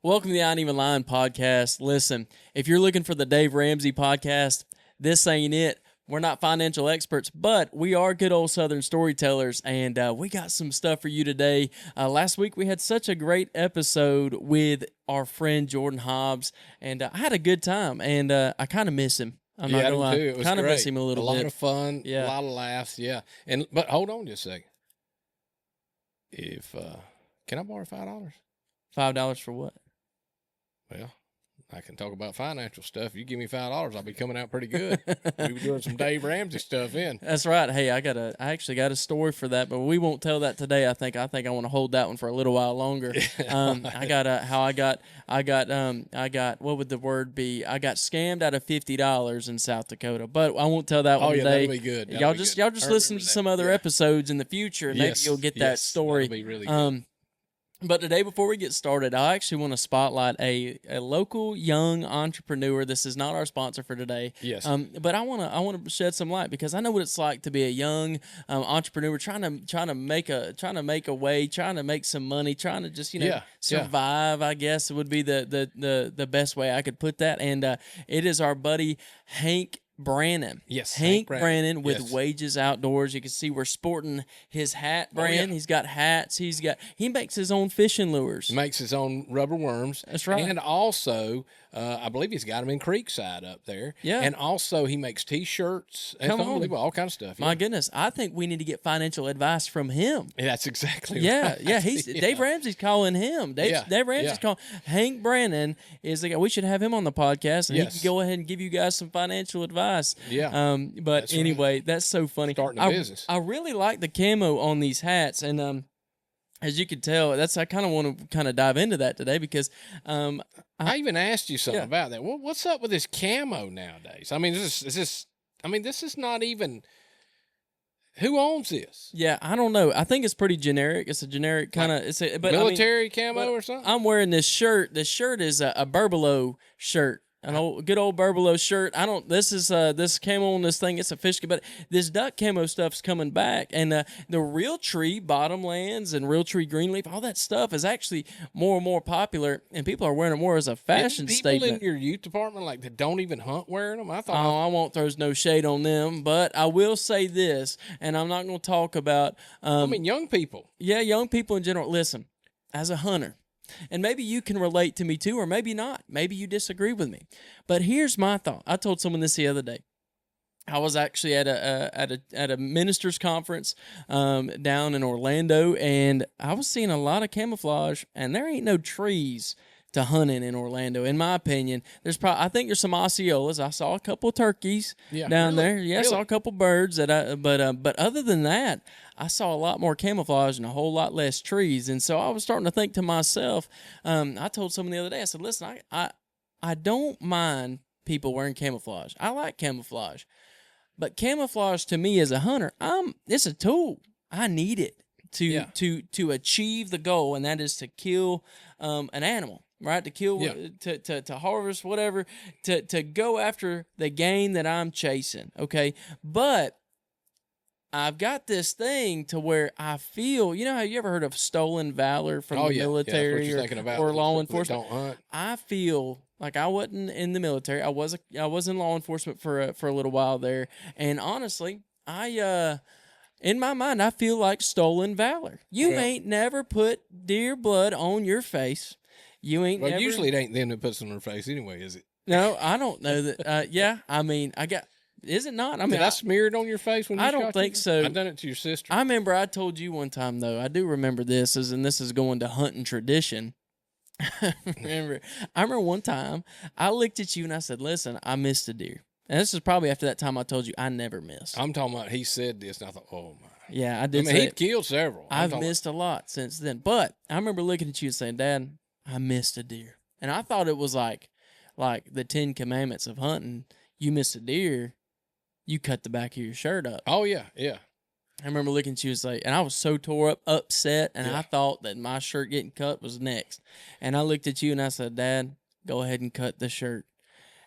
Welcome to the I Ain't Even Lying podcast. Listen, if you're looking for the Dave Ramsey podcast, this ain't it. We're not financial experts, but we are good old Southern storytellers, and we got some stuff for you today. Last week, we had such a great episode with our friend Jordan Hobbs, and I had a good time, and I kind of miss him. I'm not gonna lie. It was kind of great. miss him a little bit. A bit. lot of fun, Yeah. a lot of laughs, yeah. But hold on just a second. Can I borrow $5? $5 for what? Well, I can talk about financial stuff. You give me $5, I'll be coming out pretty good. We were doing some Dave Ramsey stuff in. That's right. Hey, I actually got a story for that, but we won't tell that today. I think I want to hold that one for a little while longer. I got what would the word be? I got scammed out of $50 in South Dakota, but I won't tell that one today. That'll be good. Y'all just listen to some other episodes in the future, and maybe you'll get that story. That'll be really good. But today, before we get started, I actually want to spotlight a local young entrepreneur. This is not our sponsor for today. Yes. But I want to shed some light because I know what it's like to be a young entrepreneur trying to make a way, trying to make some money, trying to just survive. I guess would be the best way I could put that. And it is our buddy Hank Brannon. Yes, Hank Brannon with Wages Outdoors. You can see we're sporting his hat brand. Yeah. He's got hats. He makes his own fishing lures. He makes his own rubber worms. That's right. And also, I believe he's got them in Creekside up there. Yeah. And also, he makes T-shirts. It's unbelievable, all kind of stuff. My goodness, I think we need to get financial advice from him. Yeah, that's exactly right. right. Yeah, Dave Ramsey's calling him. Dave Ramsey's calling. Hank Brannon is the guy. We should have him on the podcast, and he can go ahead and give you guys some financial advice. Yeah. But that's anyway, right. That's so funny. Starting a business. I really like the camo on these hats, and as you can tell, I kind of want to dive into that today because I even asked you something about that. What's up with this camo nowadays? I mean, this is not even. Who owns this? Yeah, I don't know. I think it's pretty generic. It's a generic kind of military camo or something. I'm wearing this shirt. This shirt is a Burbalo shirt. An good old Burbalo shirt. This camo on this thing. It's a fish, but this duck camo stuff's coming back, and the Realtree Bottomlands and Realtree Greenleaf, all that stuff is actually more and more popular, and people are wearing it more as a fashion statement. People in your youth department that don't even hunt wearing them. I won't throw no shade on them, but I will say this, and I'm not going to talk about. Young people. Yeah, young people in general. Listen, as a hunter. And maybe you can relate to me too, or maybe not. Maybe you disagree with me. But here's my thought. I told someone this the other day. I was actually at a ministers' conference down in Orlando, and I was seeing a lot of camouflage, and there ain't no trees to hunt in Orlando, in my opinion. I think there's some Osceolas. I saw a couple of turkeys down there. Yeah, I saw a couple birds but other than that, I saw a lot more camouflage and a whole lot less trees. And so I was starting to think to myself, I told someone the other day, I said, listen, I don't mind people wearing camouflage. I like camouflage. But camouflage to me as a hunter, it's a tool. I need it to achieve the goal, and that is to kill an animal. Right, to kill, to harvest, whatever, to go after the game that I'm chasing. Okay, but I've got this thing to where I feel. You know how you ever heard of stolen valor from the military or law enforcement? Don't hunt. I feel like I wasn't in the military. I was in law enforcement for a little while there, and honestly, in my mind, I feel like stolen valor. You ain't never put deer blood on your face. You ain't. Well, usually it ain't them that puts it on their face anyway, is it? No, I don't know that. Is it not? Did I smear it on your face when you I don't think so. I done it to your sister. I remember I told you one time though. I do remember this, and this is going to hunting tradition. I remember one time I looked at you and I said, "Listen, I missed a deer." And this is probably after that time I told you I never missed. I'm talking about he said this, and I thought, oh my. Yeah, I did. He'd killed several. I've missed a lot since then, but I remember looking at you and saying, "Dad, I missed a deer," and I thought it was like the 10 Commandments of hunting. You missed a deer, you cut the back of your shirt up. Oh yeah. I remember looking at you and say, and I was so tore up, upset, and I thought that my shirt getting cut was next. And I looked at you and I said, "Dad, go ahead and cut the shirt."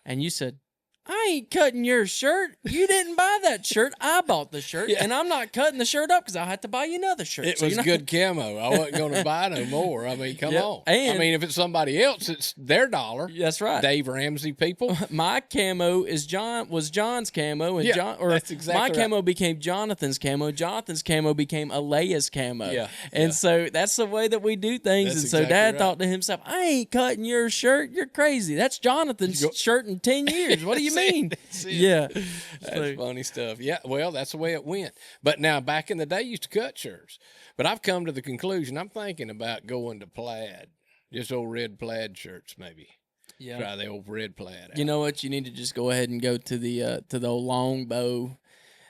And you said, I ain't cutting your shirt. You didn't buy that shirt. I bought the shirt, and I'm not cutting the shirt up because I had to buy you another shirt. It was good camo. I wasn't going to buy no more. I mean, come on. And, I mean, if it's somebody else, it's their dollar. That's right. Dave Ramsey people. My camo was John's camo, and that's exactly my camo became Jonathan's camo. Jonathan's camo became Alea's camo. Yeah, and so that's the way that we do things. That's and so exactly Dad right. thought to himself, "I ain't cutting your shirt. You're crazy. That's Jonathan's shirt in 10 years. What do you mean?" Yeah, that's funny stuff. Yeah, well, that's the way it went. But now, back in the day, you used to cut shirts. But I've come to the conclusion, I'm thinking about going to plaid, just old red plaid shirts, maybe. Yeah, try the old red plaid out. You know what? You need to just go ahead and go to the old longbow.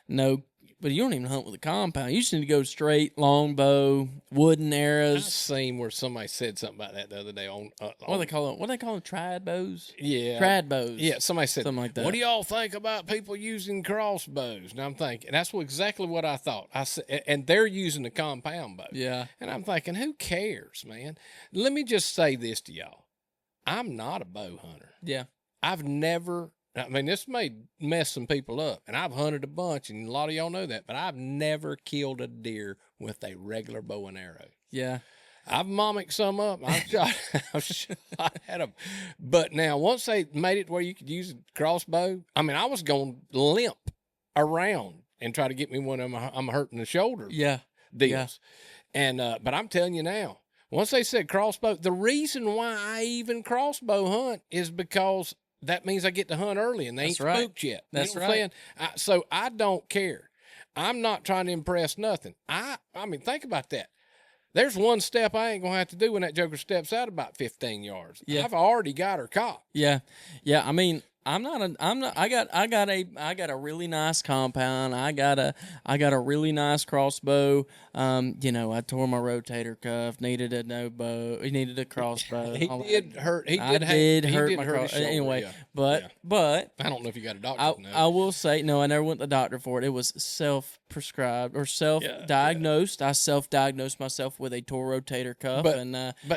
No. But you don't even hunt with a compound. You just need to go straight, longbow, wooden I arrows. seen where somebody said something about that the other day on What do they call them? What do they call them? Trad bows? Yeah. Trad bows. Yeah, somebody said something like that. What do y'all think about people using crossbows? And I'm thinking, that's exactly what I thought. I said, and they're using a compound bow. Yeah. And I'm thinking, who cares, man? Let me just say this to y'all. I'm not a bow hunter. Yeah. I've never, I mean, this may mess some people up, and I've hunted a bunch, and a lot of y'all know that, but I've never killed a deer with a regular bow and arrow. Yeah. I've mimicked some up. I've shot at them. But now, once they made it where you could use a crossbow, I mean, I was going to limp around and try to get me one of them I'm hurting the shoulder Yeah. deals. Yeah. And, but I'm telling you now, once they said crossbow, the reason why I even crossbow hunt is because that means I get to hunt early and they ain't spooked yet. That's you know what I'm saying? So I don't care. I'm not trying to impress nothing. I mean, think about that. There's one step I ain't gonna have to do when that joker steps out about 15 yards. Yeah. I've already got her caught. Yeah. Yeah. I mean, I got a really nice compound. I got a really nice crossbow. I tore my rotator cuff, needed a needed a crossbow. He did hurt my crossbow. Anyway, yeah. but I don't know if you got a doctor. I will say, no, I never went to the doctor for it. It was self-prescribed or self-diagnosed. I self-diagnosed myself with a tore rotator cuff, but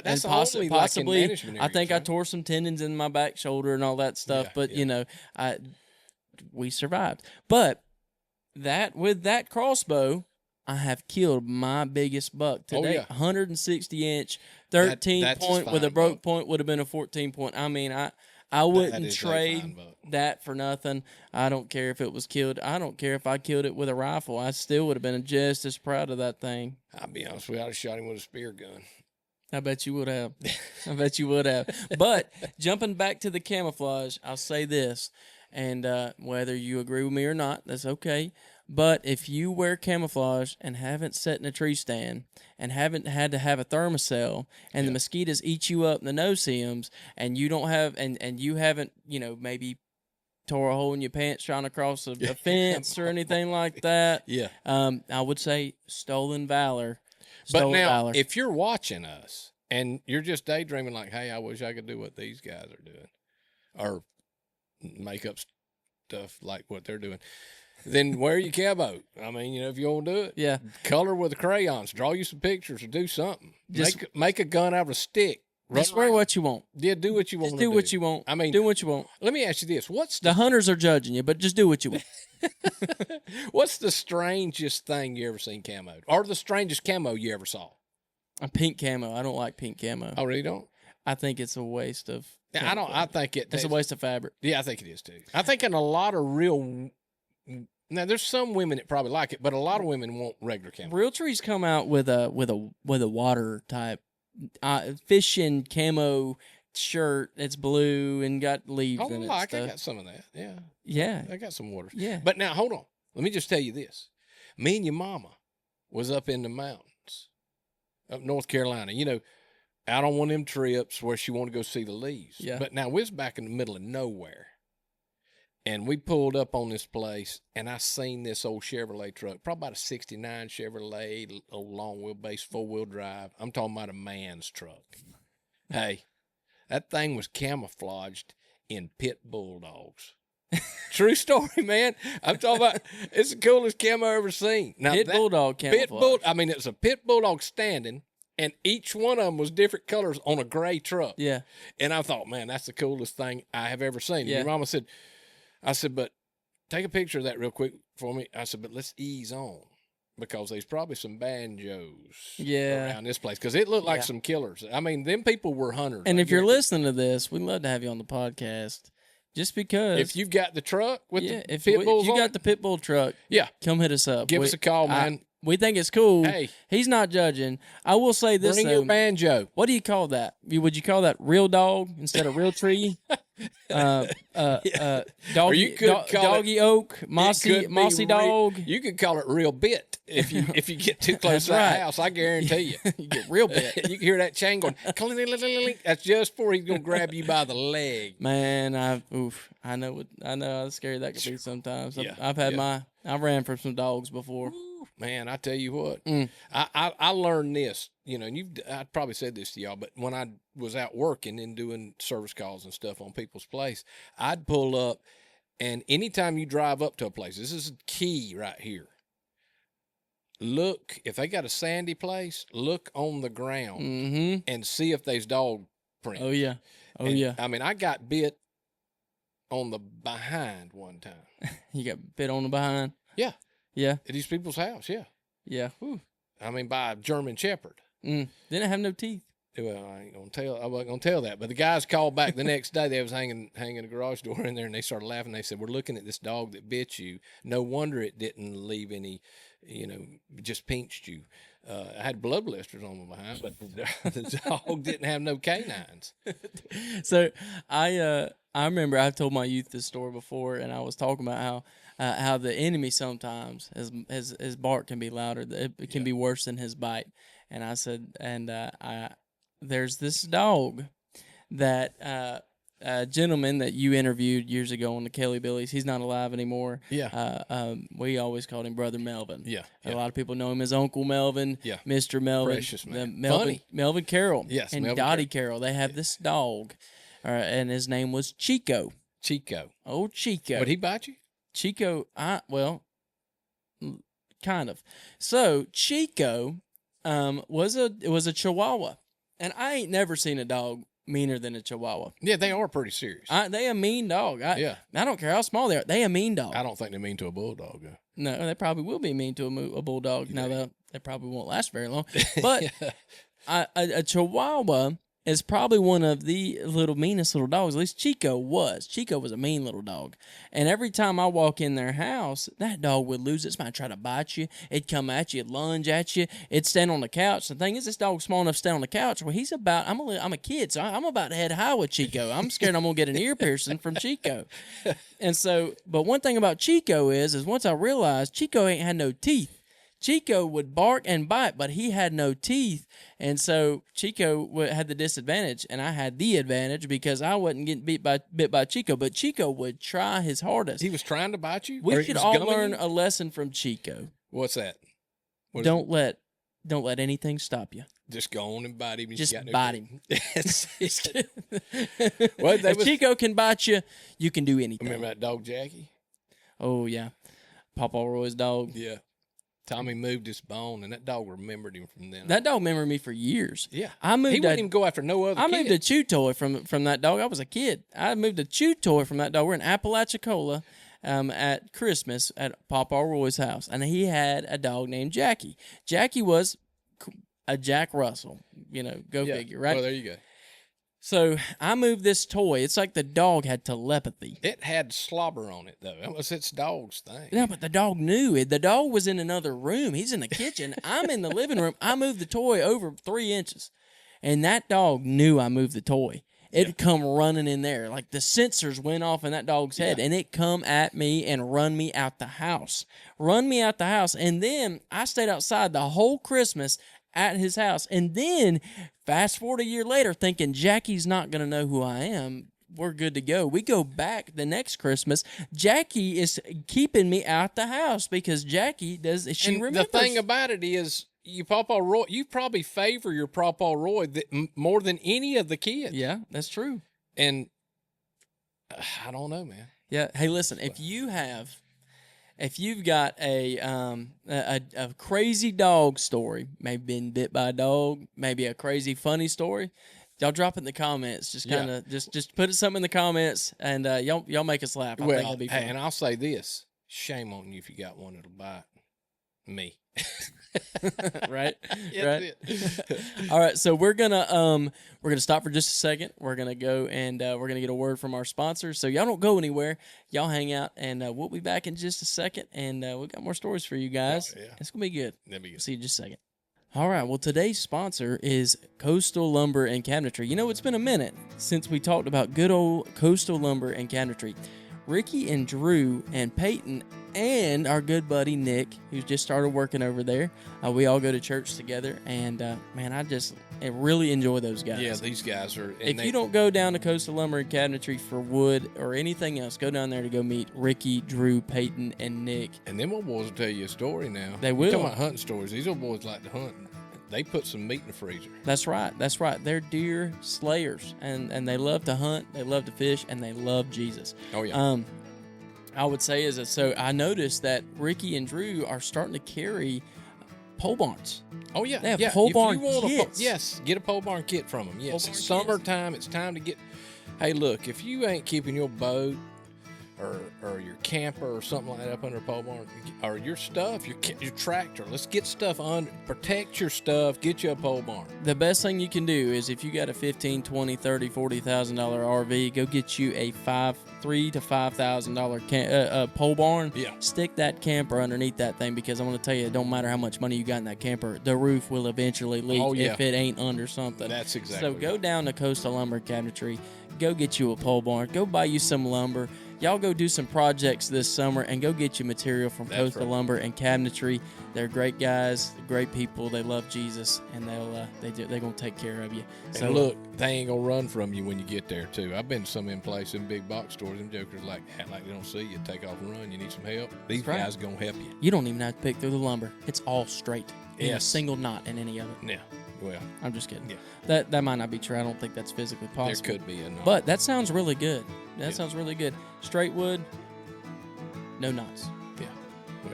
that's and only possibly, like in management areas, I think I right? tore some tendons in my back shoulder and all that stuff. But we survived. But with that crossbow, I have killed my biggest buck today. 160-inch, 13-point with a broke point would have been a 14-point. I mean, I wouldn't trade that for nothing. I don't care if it was killed. I don't care if I killed it with a rifle. I still would have been just as proud of that thing. I'll be honest with you, I'd have shot him with a spear gun. I bet you would have. I bet you would have. But jumping back to the camouflage, I'll say this, and whether you agree with me or not, that's okay. But if you wear camouflage and haven't sat in a tree stand and haven't had to have a thermocell and the mosquitoes eat you up in the no-see-ums and you don't have and you haven't, maybe tore a hole in your pants trying to cross a fence or anything like that. Yeah. I would say stolen valor. But now, if you're watching us and you're just daydreaming like, hey, I wish I could do what these guys are doing or make up stuff like what they're doing, then wear your camo. I mean, if you want to do it, color with the crayons, draw you some pictures or do something. Just make a gun out of a stick. Just wear what you want. Yeah, do what you want to do. Do what you want. I mean, do what you want. Let me ask you this. The hunters are judging you, but just do what you want. What's the strangest thing you ever seen camoed? Or the strangest camo you ever saw? A pink camo. I don't like pink camo. Oh, really don't? I think it's a waste of... Yeah, I think it's a waste of fabric. Yeah, I think it is too. I think in a lot of real... Now, there's some women that probably like it, but a lot of women want regular camo. Real trees come out with a water type fishing camo shirt. It's blue and got leaves in it. I got some of that. Yeah. Yeah. I got some water. Yeah. But now, hold on. Let me just tell you this. Me and your mama was up in the mountains, up North Carolina, out on one of them trips where she wanted to go see the leaves. Yeah. But now we was back in the middle of nowhere. And we pulled up on this place, and I seen this old Chevrolet truck, probably about a 69 Chevrolet, old long wheelbase, 4-wheel drive. I'm talking about a man's truck. Hey, that thing was camouflaged in pit bulldogs. True story, man. I'm talking about, it's the coolest camo I ever seen. Now, bulldog camouflage. It was a pit bulldog standing, and each one of them was different colors on a gray truck. Yeah. And I thought, man, that's the coolest thing I have ever seen. Yeah. Your mama said, I said, but take a picture of that real quick for me. I said, but let's ease on because there's probably some banjos around this place because it looked like some killers. I mean, them people were hunters. And if you're listening to this, we'd love to have you on the podcast. Just because. If you've got the truck with the if pit bulls if you on got the pit bull truck, come hit us up. Give us a call, man. We think it's cool. Hey. He's not judging. I will say this, Bring though. your banjo. What do you call that? Would you call that real dog instead of real tree? Doggy oak, mossy dog. You could call it real bit if you get too close to that house. I guarantee you. You get real bit. You can hear that chain going. That's just before he's gonna grab you by the leg. Man, I know how scary that could be sometimes. I've ran from some dogs before. Man, I tell you what, I learned this, and I probably said this to y'all, but when I was out working and doing service calls and stuff on people's place, I'd pull up, and anytime you drive up to a place, this is key right here. Look, if they got a sandy place, look on the ground and see if there's dog print. Oh, yeah. Yeah. I mean, I got bit on the behind one time. You got bit on the behind? Yeah. Yeah. At these people's house, yeah. Yeah. Whew. I mean, by a German Shepherd. Didn't it have no teeth? Well, I wasn't gonna tell that. But the guys called back the next day. They was hanging a garage door in there, and they started laughing. They said, "We're looking at this dog that bit you. No wonder it didn't leave any, just pinched you." I had blood blisters on my behind, but the dog didn't have no canines. So I remember I've told my youth this story before, and I was talking about how the enemy sometimes his bark can be louder. It can be worse than his bite. And I said, there's this dog that a gentleman that you interviewed years ago on the Kelly Billies. He's not alive anymore. Yeah. We always called him Brother Melvin. Yeah. A lot of people know him as Uncle Melvin. Yeah. Mr. Melvin. Precious man. Melvin Carroll. Yes. And Melvin Dottie Carroll. They have this dog, and his name was Chico. Chico. Oh, Chico. Would he bite you? Chico, kind of. So Chico was a Chihuahua, and I ain't never seen a dog meaner than a Chihuahua. Yeah, they are pretty serious. They a mean dog. I don't care how small they are. They a mean dog. I don't think they're mean to a bulldog. No, they probably will be mean to a bulldog. Yeah. Now they probably won't last very long. But a Chihuahua is probably one of the meanest little dogs. At least Chico was. Chico was a mean little dog. And every time I walk in their house, that dog would lose its mind, try to bite you. It'd come at you, it'd lunge at you. It'd stand on the couch. The thing is, this dog's small enough to stand on the couch. Well, I'm a kid, so I'm about to head high with Chico. I'm scared I'm going to get an ear piercing from Chico. And so, but one thing about Chico is once I realized Chico ain't had no teeth. Chico would bark and bite, but he had no teeth, and so Chico had the disadvantage, and I had the advantage because I wasn't getting bit by Chico, but Chico would try his hardest. He was trying to bite you? We should all learn a lesson from Chico. What's that? Don't let anything stop you. Just go on and bite him. Just bite him. Well, if Chico can bite you, you can do anything. Remember that dog, Jackie? Oh, yeah. Papa Roy's dog. Yeah. Tommy moved his bone, and that dog remembered him from then. That dog remembered me for years. Yeah. He wouldn't even go after no other kid. I moved a chew toy from that dog. I was a kid. I moved a chew toy from that dog. We're in Apalachicola at Christmas at Papa Roy's house, and he had a dog named Jackie. Jackie was a Jack Russell. Go figure, right? Well, there you go. So I moved this toy. It's like the dog had telepathy. It had slobber on it, though. That was its dog's thing. No, but the dog knew it. The dog was in another room. He's in the kitchen. I'm in the living room. I moved the toy over 3 inches, and that dog knew I moved the toy. It come running in there. Like the sensors went off in that dog's head, and it come at me and run me out the house. And then I stayed outside the whole Christmas at his house. And then fast forward a year later, thinking Jackie's not going to know who I am. We're good to go. We go back the next Christmas. Jackie is keeping me out the house because Jackie remembers. The thing about it is, you probably favor your Papa Roy more than any of the kids. Yeah, that's true. And I don't know, man. Yeah. Hey, listen, if you've got a crazy dog story, maybe been bit by a dog, maybe a crazy funny story, Y'all drop it in the comments. Just kind of just put something in the comments, and y'all make us laugh. I think that'd be fun. And I'll say this: shame on you if you got one that'll bite me. Right? Right. All right, so we're gonna stop for just a second. We're gonna go and we're gonna get a word from our sponsors. So y'all don't go anywhere. Y'all hang out, and we'll be back in just a second. And we got more stories for you guys. Oh, yeah. It's gonna be good. That'd be good. See you in just a second. All right, well, today's sponsor is Coastal Lumber and Cabinetry. You know, it's been a minute since we talked about good old Coastal Lumber and Cabinetry. Ricky and Drew and Peyton and our good buddy Nick, who's just started working over there. We all go to church together, and man, I really enjoy those guys. Yeah, these guys are. If you don't go down to Coastal Lumber and Cabinetry for wood or anything else, go down there to go meet Ricky, Drew, Peyton, and Nick. And them old boys will tell you a story now. They will. You're talking about hunting stories. These old boys like to hunt. They put some meat in the freezer. That's right. That's right. They're deer slayers, and they love to hunt, they love to fish, and they love Jesus. Oh, yeah. I would say so I noticed that Ricky and Drew are starting to carry pole barns. Oh, yeah. They have pole barn kits. Yes, get a pole barn kit from them. Yes, it's summertime. It's time to get. Hey, look, if you ain't keeping your boat or your camper or something like that up under a pole barn, or your stuff, your tractor, let's get stuff under. Protect your stuff. Get you a pole barn. The best thing you can do is if you got a $15,000, $20,000, $30,000, $40,000 RV, go get you a $3,000 to $5,000 pole barn. Yeah. Stick that camper underneath that thing, because I'm going to tell you, it don't matter how much money you got in that camper, the roof will eventually leak if it ain't under something. That's exactly. So go down to Coastal Lumber Cabinetry, go get you a pole barn, go buy you some lumber. Y'all go do some projects this summer and go get you material from Coastal Lumber and Cabinetry. They're great guys, great people. They love Jesus, and they're gonna take care of you. So and look, they ain't gonna run from you when you get there too. I've been to some in place in big box stores. Them jokers act like they don't see you. Take off and run. You need some help. These guys are gonna help you. You don't even have to pick through the lumber. It's all straight. Yeah, a single knot in any of it. Yeah. Well, I'm just kidding. Yeah. That might not be true. I don't think that's physically possible. There could be a knot. But that sounds really good. That sounds really good. Straight wood, no knots. Yeah. Well,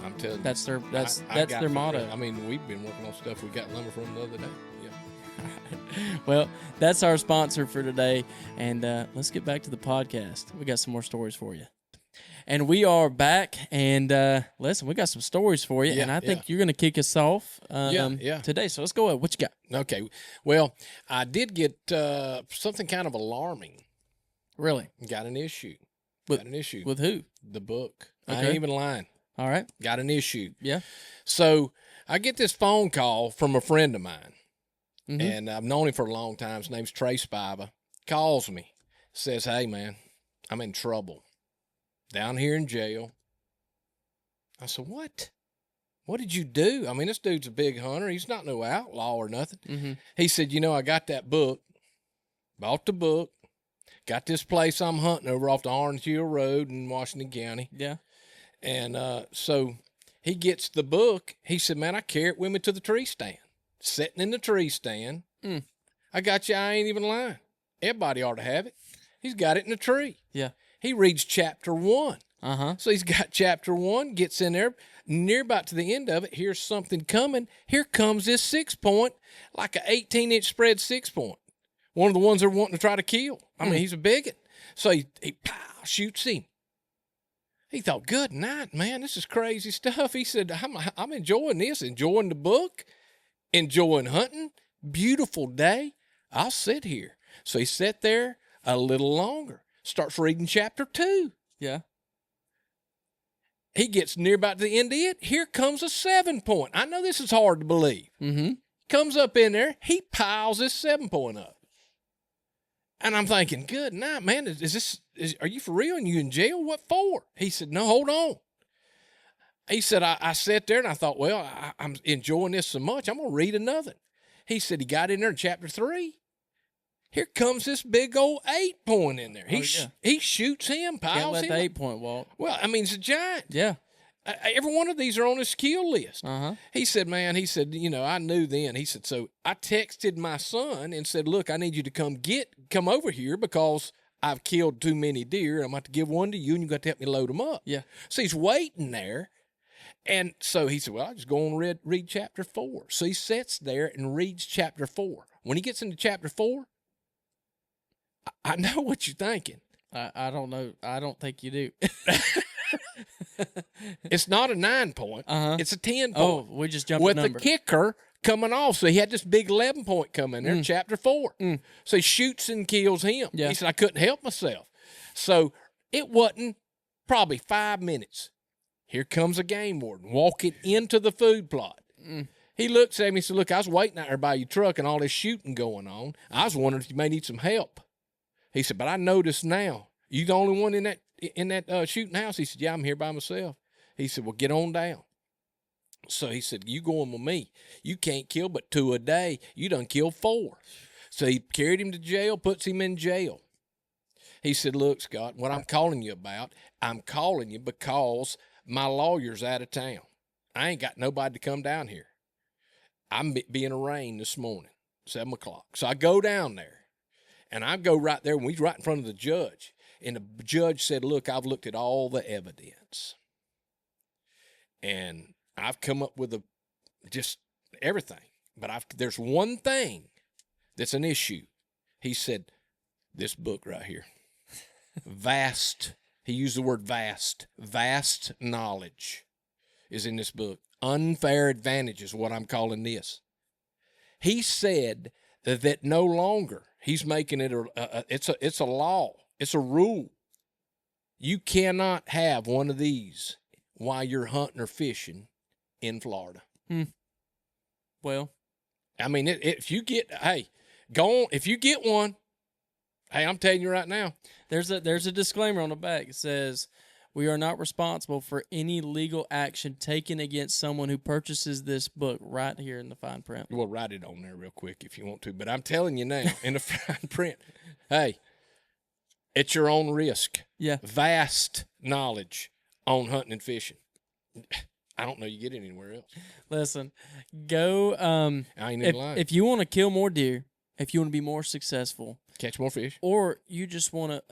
I'm telling you. That's their motto. I mean, we've been working on stuff we got lumber from the other day. Yeah. Well, that's our sponsor for today. And let's get back to the podcast. We got some more stories for you. And we are back, and listen, we got some stories for you, and I think you're going to kick us off today. So let's go ahead. What you got? Okay. Well, I did get something kind of alarming. Really? Got an issue. With who? The book. Okay. I ain't even lying. All right. Got an issue. Yeah. So I get this phone call from a friend of mine, mm-hmm. and I've known him for a long time. His name's Trey Spiva. Calls me, says, "Hey, man, I'm in trouble. Down here in jail." I said, "What? What did you do?" I mean, this dude's a big hunter. He's not no outlaw or nothing. Mm-hmm. He said, I got that book, bought the book, got this place I'm hunting over off the Orange Hill Road in Washington County. Yeah. And so he gets the book. He said, "Man, I carry it with me to the tree stand. Sitting in the tree stand. I got you. I ain't even lying. Everybody ought to have it. He's got it in the tree." Yeah. He reads chapter 1. Uh-huh. So he's got chapter 1, gets in there, near about to the end of it, here's something coming. Here comes this 6-point, like an 18-inch spread 6-point. One of the ones they're wanting to try to kill. I mean, he's a bigot. So he pow, shoots him. He thought, good night, man, this is crazy stuff. He said, I'm enjoying this, enjoying the book, enjoying hunting. Beautiful day. I'll sit here. So he sat there a little longer. Starts reading chapter 2. Yeah. He gets near about to the end of it. Here comes a 7-point. I know this is hard to believe. Mm-hmm. Comes up in there. He piles this 7-point up. And I'm thinking, good night, man. Are you for real? And you in jail? What for? He said, no, hold on. He said, I sat there and I thought, well, I'm enjoying this so much. I'm going to read another. He said he got in there in chapter 3. Here comes this big old 8-point in there. He shoots him, piles Can't let him. the 8-point walk. Well, I mean, it's a giant. Yeah. Every one of these are on his kill list. Uh-huh. He said, man, I knew then. He said, so I texted my son and said, look, I need you to come over here because I've killed too many deer. I'm about to give one to you, and you got to help me load them up. Yeah. So he's waiting there. And so he said, well, I'll just go on and read chapter 4. So he sits there and reads chapter 4. When he gets into chapter 4, I know what you're thinking. I don't know. I don't think you do. It's not a 9 point. It's a 10 point. Oh, we just jumped with a number. the kicker coming off. So he had this big 11 point come in there, chapter 4. So he shoots and kills him. Yeah. He said, I couldn't help myself. So it wasn't probably 5 minutes. Here comes a game warden walking into the food plot. He looks at me and said, look, I was waiting out there by your truck and all this shooting going on. I was wondering if you may need some help. He said, but I noticed now, you the only one in that shooting house? He said, yeah, I'm here by myself. He said, well, get on down. So he said, you going with me. You can't kill but 2 a day. You done killed 4. So he carried him to jail, puts him in jail. He said, look, Scott, what I'm calling you about, I'm calling you because my lawyer's out of town. I ain't got nobody to come down here. I'm being arraigned this morning, 7 o'clock. So I go down there. And I go right there, and we right in front of the judge. And the judge said, look, I've looked at all the evidence. And I've come up with just everything. But there's one thing that's an issue. He said, this book right here. Vast. He used the word vast. Vast knowledge is in this book. Unfair advantage is what I'm calling this. He said that no longer, he's making it it's a law. It's a rule. You cannot have one of these while you're hunting or fishing in Florida. Well, I mean, if you get, go on. If you get one, I'm telling you right now. there's a disclaimer on the back. It says, we are not responsible for any legal action taken against someone who purchases this book, right here in the fine print. We'll write it on there real quick if you want to. But I'm telling you now, in the fine print, hey, it's your own risk. Yeah. Vast knowledge on hunting and fishing. I don't know you get it anywhere else. Listen, go. I ain't even lying. If you want to kill more deer, if you want to be more successful, Catch more fish. or you just want to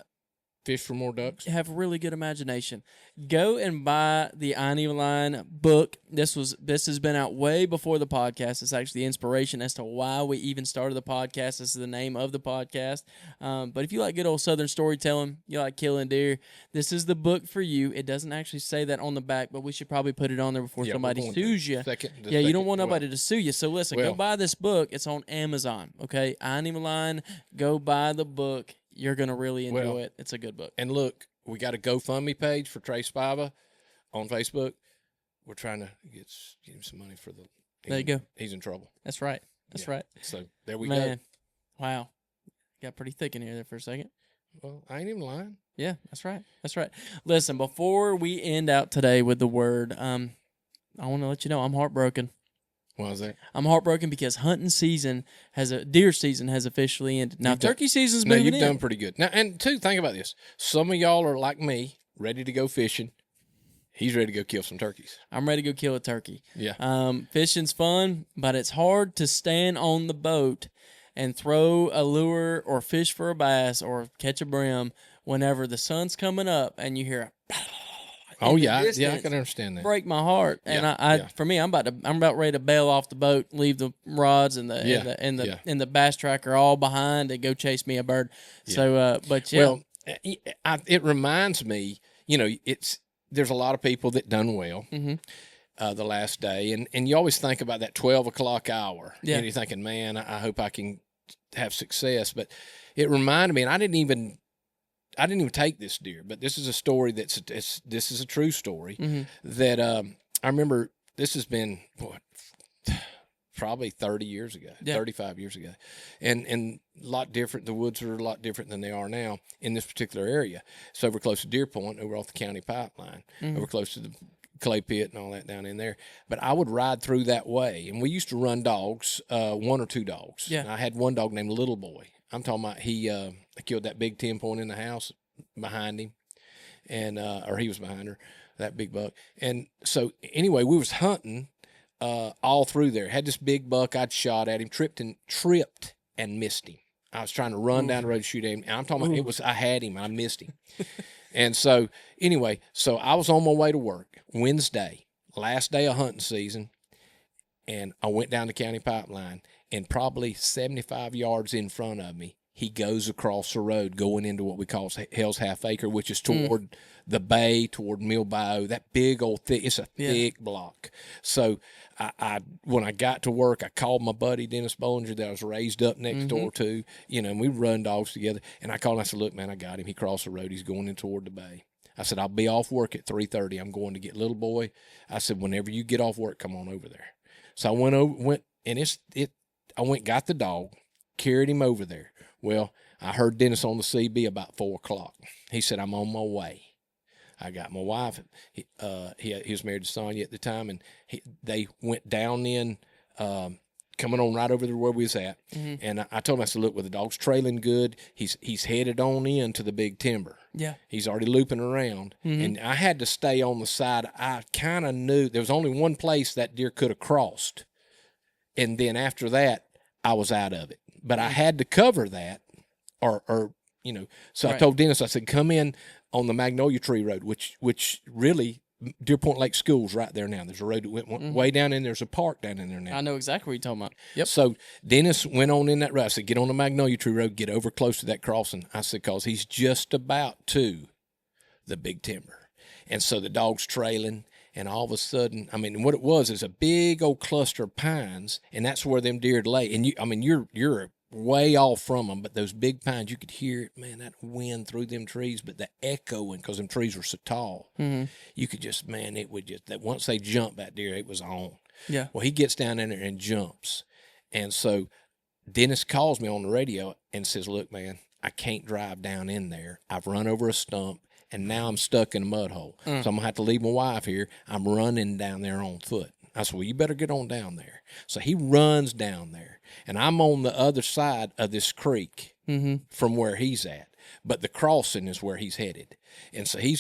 Fish for more ducks. have a really good imagination, go and buy the Lyin book. This has been out way before the podcast. It's actually the inspiration as to why we even started the podcast. This is the name of the podcast. But if you like good old Southern storytelling, you like killing deer, this is the book for you. It doesn't actually say that on the back, but we should probably put it on there before somebody sues you. You don't want nobody to sue you. So listen, go buy this book. It's on Amazon. Okay, Lyin. Go buy the book. You're going to really enjoy it. It's a good book. And look, we got a GoFundMe page for Trey Spiva on Facebook. We're trying to get him some money for there you go. He's in trouble. That's right. That's right. So there we Man, go. wow. Got pretty thick in here there for a second. Well, I ain't even lying. Yeah, that's right. That's right. Listen, before we end out today with the word, I want to let you know I'm heartbroken. Why is that? I'm heartbroken because deer season has officially ended. Now, turkey season's moving in. You've done pretty good. Now, and two, think about this. Some of y'all are like me, ready to go fishing. He's ready to go kill some turkeys. I'm ready to go kill a turkey. Yeah. Fishing's fun, but it's hard to stand on the boat and throw a lure or fish for a bass or catch a brim whenever the sun's coming up and you hear a Oh yeah, I can understand that. Break my heart, and for me, I'm about ready to bail off the boat, leave the rods and the bass tracker all behind, and go chase me a bird. Yeah. So, well, it reminds me, there's a lot of people that done well the last day, and you always think about that 12 o'clock hour, and you're thinking, man, I hope I can have success. But it reminded me, and I didn't even take this deer, but this is a story this is a true story that I remember. This has been probably 30 years ago, 35 years ago, and a lot different. The woods are a lot different than they are now in this particular area. It's over close to Deer Point, over off the county pipeline, over close to the clay pit and all that down in there. But I would ride through that way, and we used to run dogs, 1 or 2 dogs. Yeah, and I had one dog named Little Boy. I'm talking about he killed that big 10 point in the house behind him, and or he was behind her, that big buck. And so anyway, we was hunting all through there. Had this big buck I'd shot at him, tripped and missed him. I was trying to run down the road to shoot him, and I'm talking about I had him, I missed him. And so anyway, so I was on my way to work Wednesday, last day of hunting season, and I went down the county pipeline, and probably 75 yards in front of me, he goes across the road going into what we call Hell's Half Acre, which is toward the bay, toward Mill Bayou, that big old thick, it's a thick block. So I when I got to work, I called my buddy Dennis Bollinger that I was raised up next door to, and we run dogs together. And I called him, I said, look, man, I got him. He crossed the road. He's going in toward the bay. I said, I'll be off work at 3:30. I'm going to get little boy. I said, whenever you get off work, come on over there. So I went I went, got the dog, carried him over there. Well, I heard Dennis on the CB about 4 o'clock. He said, I'm on my way. I got my wife. He was married to Sonia at the time, and they went down in, coming on right over there where we was at. And I told him, I said, look, well, the dog's trailing good. He's headed on in to the big timber. Yeah. He's already looping around. And I had to stay on the side. I kind of knew there was only one place that deer could have crossed. And then after that, I was out of it. But I had to cover that or So I told Dennis, I said, come in on the Magnolia Tree Road, which really Deer Point Lake School's right there now. There's a road that went way down in. There's a park down in there now. I know exactly what you're talking about. Yep. So Dennis went on in that road. I said, get on the Magnolia Tree Road, get over close to that crossing. I said, because he's just about to the big timber. And so the dog's trailing, and all of a sudden, I mean, what it was is a big old cluster of pines, and that's where them deer lay. And you're way off from them, but those big pines, you could hear it, man, that wind through them trees, but the echoing, because them trees were so tall, you could just, man, it would just, that once they jumped that deer, it was on. Yeah. Well, he gets down in there and jumps. And so Dennis calls me on the radio and says, look, man, I can't drive down in there. I've run over a stump, and now I'm stuck in a mud hole. So I'm going to have to leave my wife here. I'm running down there on foot. I said, well, you better get on down there. So he runs down there, and I'm on the other side of this creek from where he's at. But the crossing is where he's headed. And so he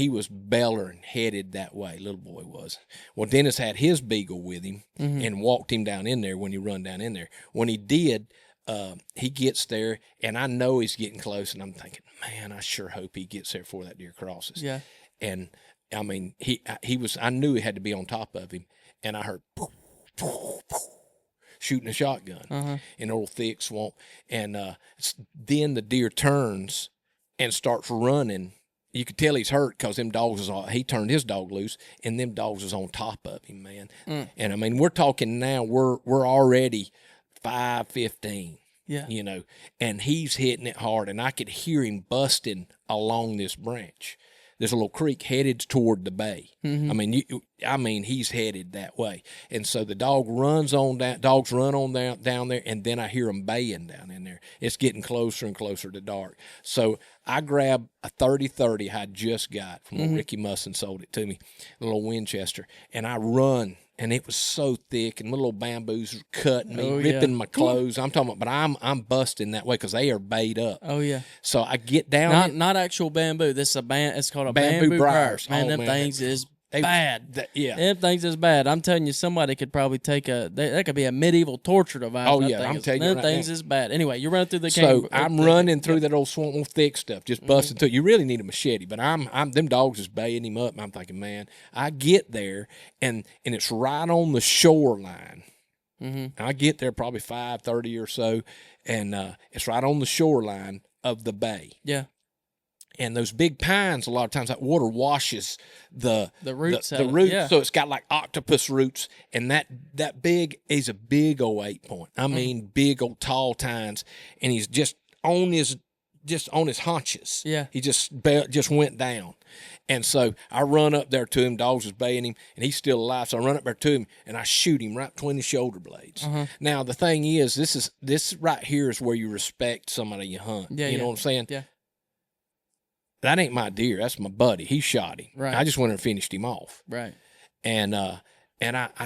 was bellering, headed that way, little boy was. Well, Dennis had his beagle with him and walked him down in there when he run down in there. When he did, he gets there, and I know he's getting close, and I'm thinking, man, I sure hope he gets there before that deer crosses. Yeah. And I mean, I knew he had to be on top of him, and I heard poof, poof, poof, shooting a shotgun in a little thick swamp. And then the deer turns and starts running. You could tell he's hurt because them dogs he turned his dog loose, and them dogs was on top of him, man. And I mean, we're talking now, we're already 5:15. Yeah. And he's hitting it hard, and I could hear him busting along this branch. There's a little creek headed toward the bay. I mean, he's headed that way. And so the dogs run on down there, and then I hear them baying down in there. It's getting closer and closer to dark. So I grab a 30-30 I just got from when Ricky Musson sold it to me, a little Winchester, and I run. And it was so thick, and little bamboos were cutting me, ripping my clothes. I'm talking about, but I'm busting that way because they are bayed up. Oh yeah. So I get down. Not actual bamboo. This is it's called a bamboo briars. Man, them things is bad. Them things is bad. I'm telling you, somebody could probably take that could be a medieval torture device. Oh yeah, I'm telling you, them things is bad. Anyway, you run through the So I'm running through that old swamp, old thick stuff, just busting through. You really need a machete, but I'm them dogs is baying him up. And I'm thinking, man, I get there and it's right on the shoreline. I get there probably 5:30 or so, and it's right on the shoreline of the bay. Yeah. And those big pines, a lot of times that water washes the roots. The roots, so it's got like octopus roots. And that big is a big old 8-point. I mean, big old tall tines, and he's just on his haunches. Yeah, he just went down. And so I run up there to him. Dogs is baying him, and he's still alive. So I run up there to him, and I shoot him right between the shoulder blades. Now the thing is, this right here is where you respect somebody you hunt. Yeah, you know what I'm saying? Yeah. That ain't my deer. That's my buddy. He shot him. Right. I just went and finished him off. Right. And I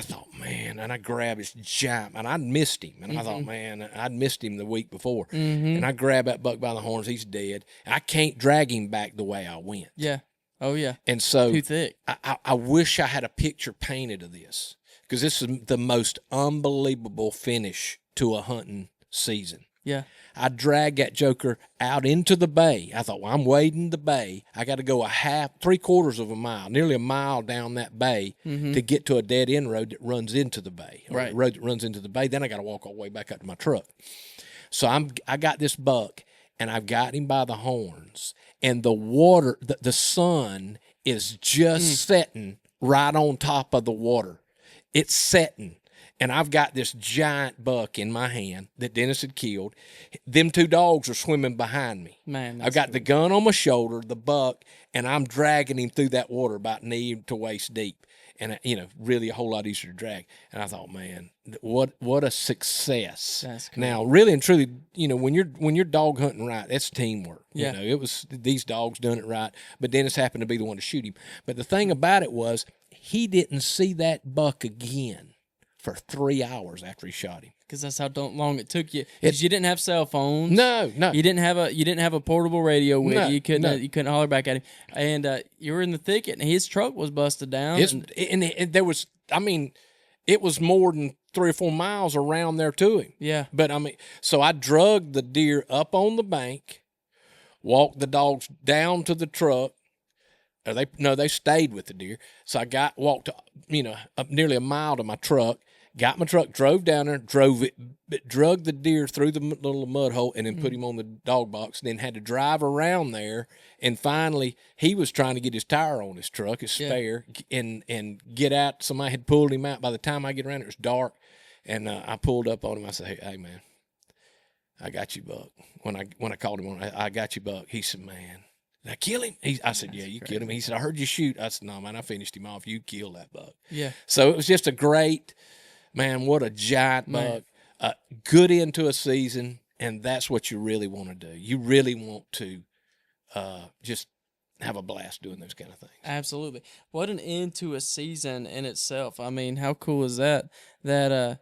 thought, man, and I grabbed his giant, and I'd missed him. And I thought, man, I'd missed him the week before. And I grabbed that buck by the horns. He's dead. I can't drag him back the way I went. Yeah. Oh, yeah. And so too thick. I wish I had a picture painted of this, because this is the most unbelievable finish to a hunting season. Yeah. I dragged that joker out into the bay. I thought, well, I'm wading the bay. I got to go three-quarters of a mile, nearly a mile down that bay to get to a dead end road that runs into the bay, or Right. the road that runs into the bay. Then I got to walk all the way back up to my truck. So I got this buck, and I've got him by the horns, and the water, the sun is just setting right on top of the water. It's setting. And I've got this giant buck in my hand that Dennis had killed. Them two dogs are swimming behind me. Man, I've got the gun on my shoulder, the buck, and I'm dragging him through that water about knee to waist deep. And, really a whole lot easier to drag. And I thought, man, what a success. That's cool. Now, really and truly, when you're dog hunting right, that's teamwork. Yeah. It was these dogs doing it right, but Dennis happened to be the one to shoot him. But the thing about it was, he didn't see that buck again for 3 hours after he shot him. Because that's how long it took you. Because you didn't have cell phones. No. You didn't have a portable radio with you. No. You couldn't holler back at him. And you were in the thicket, and his truck was busted down. There was, it was more than 3 or 4 miles around there to him. Yeah. But so I drugged the deer up on the bank, walked the dogs down to the truck. They stayed with the deer. So I walked, up nearly a mile to my truck, got my truck, drove down there, drug the deer through the little mud hole, and then put him on the dog box, and then had to drive around there. And finally, he was trying to get his tire on his truck, his spare, and get out. Somebody had pulled him out. By the time I get around, it was dark, and I pulled up on him. I said, hey, man, I got you, Buck. When I called him on, I got you, Buck. He said, man, did I kill him? I said, yeah, you killed him. He said, I heard you shoot. I said, no, man, I finished him off. You killed that buck. Yeah. So it was just a great, man, what a giant buck. Good into a season, and that's what you really want to do. You really want to just have a blast doing those kind of things. Absolutely. What an end to a season in itself. I mean, how cool is that? That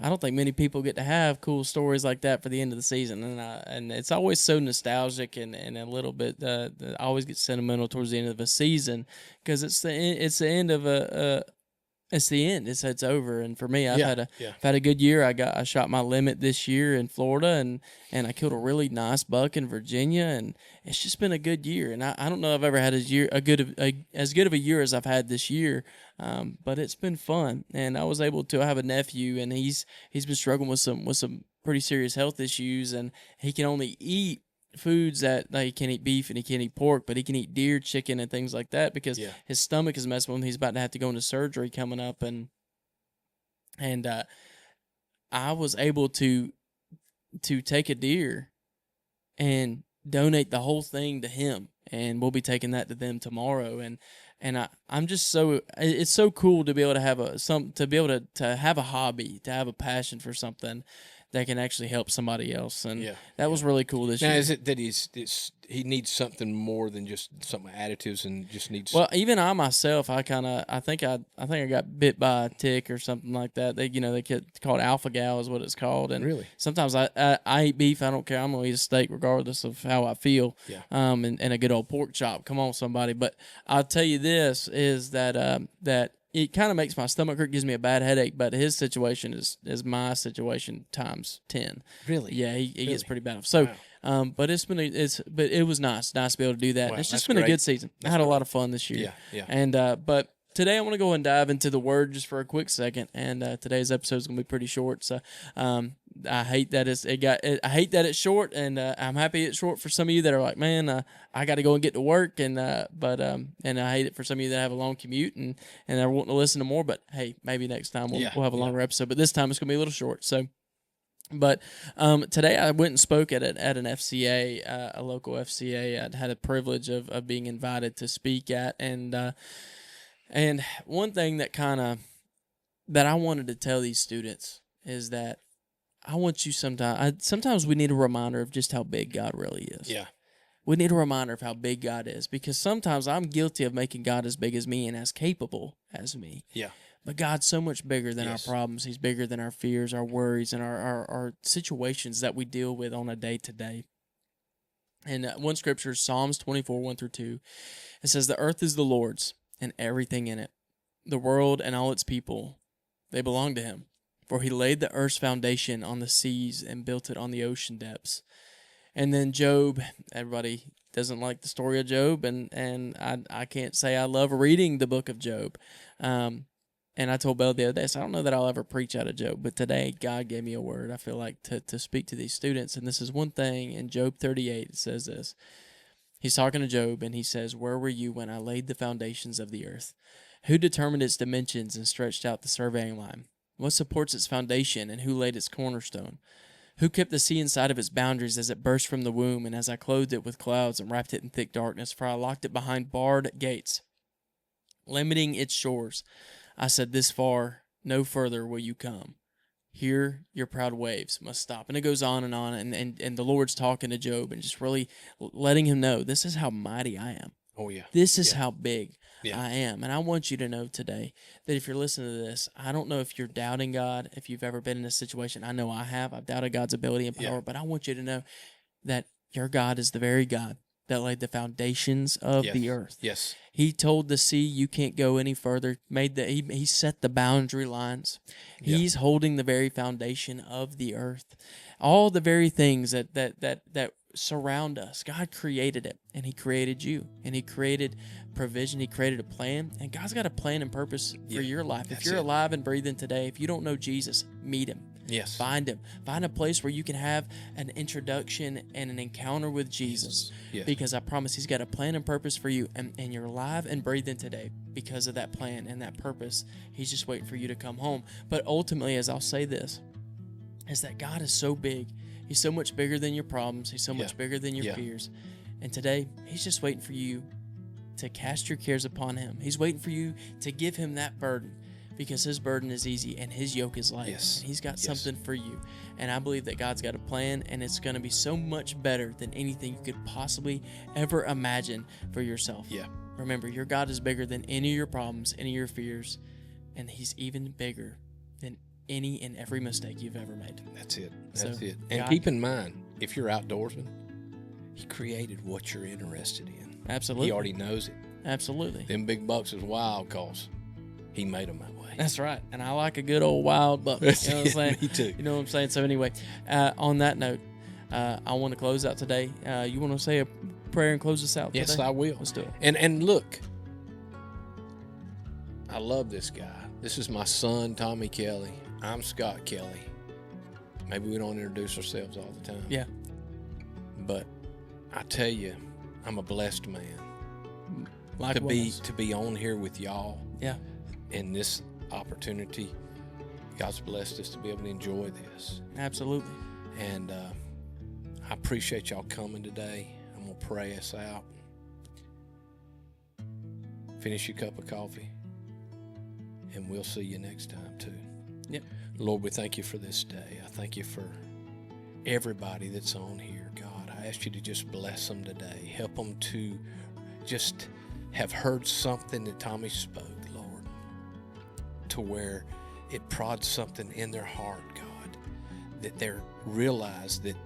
I don't think many people get to have cool stories like that for the end of the season, and it's always so nostalgic and a little bit. I always get sentimental towards the end of a season because it's the end of it's the end. It's over. And for me, I've had a good year. I shot my limit this year in Florida, and I killed a really nice buck in Virginia, and it's just been a good year. And I don't know if I've ever had as good of a year as I've had this year, but it's been fun. And I was able to. I have a nephew, and he's been struggling with some pretty serious health issues, and he can only eat foods that he can't eat beef and he can't eat pork, but he can eat deer, chicken, and things like that because his stomach is messing with him. He's about to have to go into surgery coming up, and I was able to take a deer and donate the whole thing to him, and we'll be taking that to them tomorrow. And I'm just it's so cool to be able to have to have a hobby, to have a passion for something that can actually help somebody else, and that was really cool this year. Now, is it that he needs something more than just some additives and just needs? Well, even I myself, I think I got bit by a tick or something like that. They get called alpha gal is what it's called, and really, sometimes I eat beef. I don't care. I'm gonna eat a steak regardless of how I feel. Yeah. And a good old pork chop. Come on, somebody. But I'll tell you this is that it kind of makes my stomach hurt, gives me a bad headache, but his situation is my situation times 10. Really? Yeah, he gets pretty bad. So, wow. But it was nice to be able to do that. Wow, it's just been a good season. I had a lot of fun this year. Yeah. And but today I want to go and dive into the Word just for a quick second. And today's episode is going to be pretty short. So, I hate that it's short, and I'm happy it's short for some of you that are like, man, I got to go and get to work, and I hate it for some of you that have a long commute and are wanting to listen to more. But hey, maybe next time we'll have a longer episode. But this time it's going to be a little short. So, but today I went and spoke at an FCA, a local FCA. I'd had the privilege of being invited to speak at, and one thing that I wanted to tell these students is that I want you sometimes we need a reminder of just how big God really is. Yeah. We need a reminder of how big God is, because sometimes I'm guilty of making God as big as me and as capable as me. Yeah. But God's so much bigger than our problems. He's bigger than our fears, our worries, and our situations that we deal with on a day-to-day. And one scripture, Psalms 24, 1-2, it says, "The earth is the Lord's and everything in it, the world and all its people, they belong to Him. For he laid the earth's foundation on the seas and built it on the ocean depths. And then Job, everybody doesn't like the story of Job, and I can't say I love reading the book of Job. And I told Belle the other day, so I don't know that I'll ever preach out of Job, but today God gave me a word, I feel like, to speak to these students. And this is one thing in Job 38, it says this. He's talking to Job, and he says, "Where were you when I laid the foundations of the earth? Who determined its dimensions and stretched out the surveying line? What supports its foundation, and who laid its cornerstone? Who kept the sea inside of its boundaries as it burst from the womb, and as I clothed it with clouds and wrapped it in thick darkness? For I locked it behind barred gates, limiting its shores. I said, this far, no further will you come. Here your proud waves must stop." And it goes on, and the Lord's talking to Job and just really letting him know, this is how mighty I am. Oh, yeah. This is Yeah. how big Yeah. I am. And I want you to know today that if you're listening to this, I don't know if you're doubting God, if you've ever been in a situation. I know I have. I've doubted God's ability and power, Yeah. but I want you to know that your God is the very God that laid the foundations of Yes. the earth. Yes. He told the sea, you can't go any further. He set the boundary lines. Yeah. He's holding the very foundation of the earth. All the very things that surround us. God created it, and he created you, and he created provision. He created a plan, and God's got a plan and purpose for your life. If That's you're it. alive and breathing today, if you don't know Jesus, meet him. Yes. Find him. Find a place where you can have an introduction and an encounter with Jesus. Yes. Because I promise he's got a plan and purpose for you, and you're alive and breathing today because of that plan and that purpose. He's just waiting for you to come home. But ultimately, as I'll say this, is that God is so big. He's so much bigger than your problems. He's so much bigger than your fears. And today, he's just waiting for you to cast your cares upon him. He's waiting for you to give him that burden, because his burden is easy and his yoke is light. Yes. And he's got something for you. And I believe that God's got a plan, and it's going to be so much better than anything you could possibly ever imagine for yourself. Yeah. Remember, your God is bigger than any of your problems, any of your fears, and he's even bigger than any and every mistake you've ever made. That's it. So, That's it. And God- keep in mind, if you're outdoorsman, he created what you're interested in. Absolutely. He already knows it. Absolutely. Them big bucks is wild because he made them that way. That's right. And I like a good old wild buck. You know what I'm saying? Me too. You know what I'm saying? So anyway, on that note, I want to close out today. You want to say a prayer and close us out Yes, today? I will. Let's do it. And look, I love this guy. This is my son, Tommy Kelly. I'm Scott Kelly. Maybe we don't introduce ourselves all the time. Yeah. But I tell you, I'm a blessed man Likewise. to be on here with y'all. Yeah. In this opportunity. God's blessed us to be able to enjoy this. Absolutely. And I appreciate y'all coming today. I'm going to pray us out. Finish your cup of coffee. And we'll see you next time too. Yep. Lord, we thank you for this day. I thank you for everybody that's on here. God, I ask you to just bless them today. Help them to just have heard something that Tommy spoke, Lord, to where it prods something in their heart, God, that they realize that,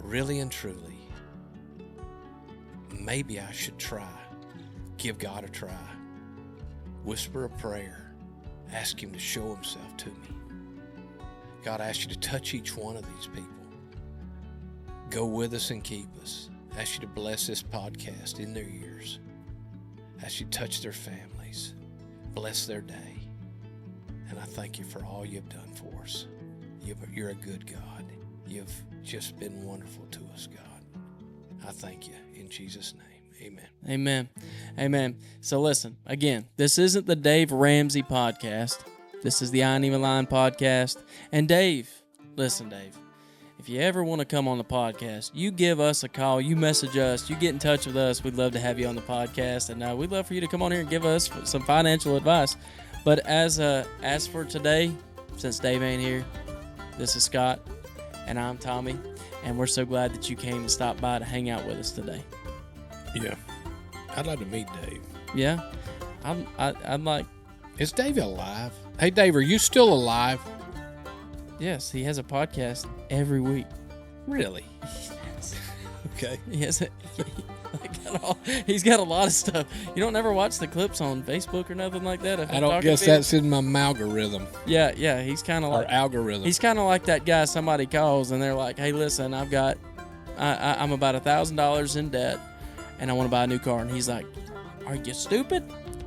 really and truly, maybe I should try. Give God a try. Whisper a prayer. Ask him to show himself to me. God, I ask you to touch each one of these people. Go with us and keep us. I ask you to bless this podcast in their ears. I ask you to touch their families. Bless their day. And I thank you for all you've done for us. You're a good God. You've just been wonderful to us, God. I thank you in Jesus' name. Amen. Amen. Amen. So listen, again, this isn't the Dave Ramsey podcast. This is the I Ain't Even Lying podcast. And Dave, listen, Dave, if you ever want to come on the podcast, you give us a call, you message us, you get in touch with us. We'd love to have you on the podcast. And we'd love for you to come on here and give us some financial advice. But as for today, since Dave ain't here, this is Scott, and I'm Tommy. And we're so glad that you came and stopped by to hang out with us today. Yeah. I'd like to meet Dave. Yeah? I'd like... Is Dave alive? Hey, Dave, are you still alive? Yes, he has a podcast every week. Really? Yes. Okay. Yes. He's got a lot of stuff. You don't ever watch the clips on Facebook or nothing like that? I don't guess that's in my algorithm. Yeah. He's kind of like algorithm. He's kind of like that guy. Somebody calls and they're like, "Hey, listen, I'm about $1,000 in debt, and I want to buy a new car." And he's like, "Are you stupid?"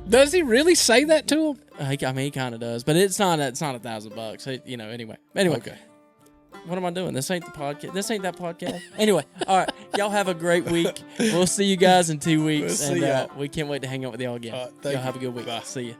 Does he really say that to him? I mean, he kind of does, but it's not $1,000. Anyway. Okay. What am I doing? This ain't the podcast. This ain't that podcast. Anyway, all right. Y'all have a great week. We'll see you guys in 2 weeks. We'll see y'all. We can't wait to hang out with y'all again. Thank Y'all you. have a good week. Bye. See you.